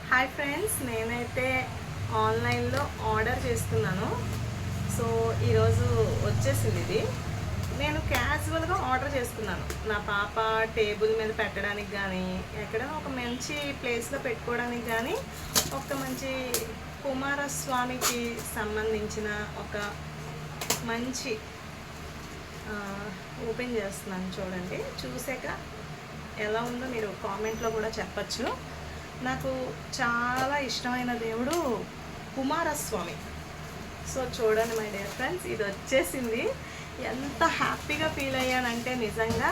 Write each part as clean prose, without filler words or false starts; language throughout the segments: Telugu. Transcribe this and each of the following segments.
హాయ్ ఫ్రెండ్స్, నేనైతే ఆన్లైన్లో ఆర్డర్ చేసుకున్నాను. సో ఈరోజు వచ్చేసింది ఇది. నేను క్యాజువల్గా ఆర్డర్ చేసుకున్నాను. నా పాప టేబుల్ మీద పెట్టడానికి కానీ, ఎక్కడైనా ఒక మంచి ప్లేస్లో పెట్టుకోవడానికి కానీ, ఒక మంచి కుమారస్వామికి సంబంధించిన ఒక మంచి ఓపెన్ చేస్తున్నాను. చూడండి, చూసాక ఎలా ఉందో మీరు కామెంట్లో కూడా చెప్పచ్చు. నాకు చాలా ఇష్టమైన దేవుడు కుమారస్వామి. సో చూడండి మై డియర్ ఫ్రెండ్స్, ఇది వచ్చేసింది. ఎంత హ్యాపీగా ఫీల్ అయ్యానంటే నిజంగా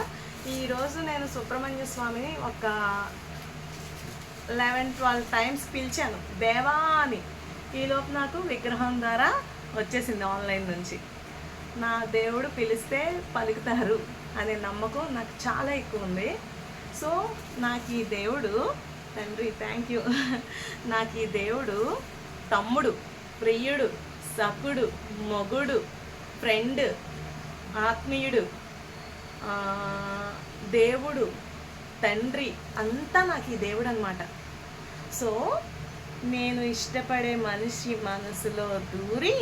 ఈరోజు నేను సుబ్రహ్మణ్య స్వామిని ఒక 11-12 టైమ్స్ పిలిచాను దేవా అని. ఈలోపు నాకు విగ్రహం ద్వారా వచ్చేసింది ఆన్లైన్ నుంచి. నా దేవుడు పిలిస్తే పలుకుతారు అనే నమ్మకం నాకు చాలా ఎక్కువ ఉంది. సో నాకు ఈ దేవుడు తండ్రి, థ్యాంక్ యూ. నాకు ఈ దేవుడు తమ్ముడు, ప్రియుడు, సఖుడు, మొగుడు, ఫ్రెండ్, ఆత్మీయుడు, దేవుడు, తండ్రి అంతా నాకు ఈ దేవుడు అనమాట. సో నేను ఇష్టపడే మనిషి మనసులో దూరి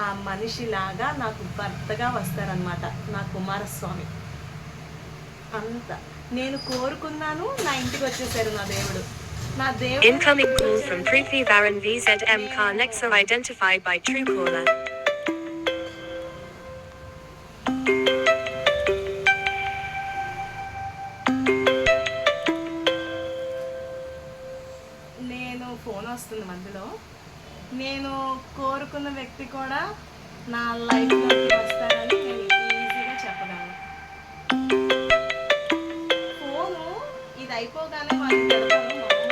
ఆ మనిషిలాగా నాకు భర్తగా వస్తారనమాట నా కుమారస్వామి. అంత నేను కోరుకున్నాను, నా ఇంటికి వచ్చేసారు నా దేవుడు. నా దేవుడు. Incoming call from Preeti Varan VZM car Nexa identified by Truecaller. నేను ఫోన్ వస్తుంది మధ్యలో. నేను కోరుకున్న వ్యక్తి కూడా నా లైఫ్లోకి వస్తారని నేను ఈజీగా చెప్పగలను. ఫోను ఇది అయిపోగానే వాళ్ళు పెడతాను.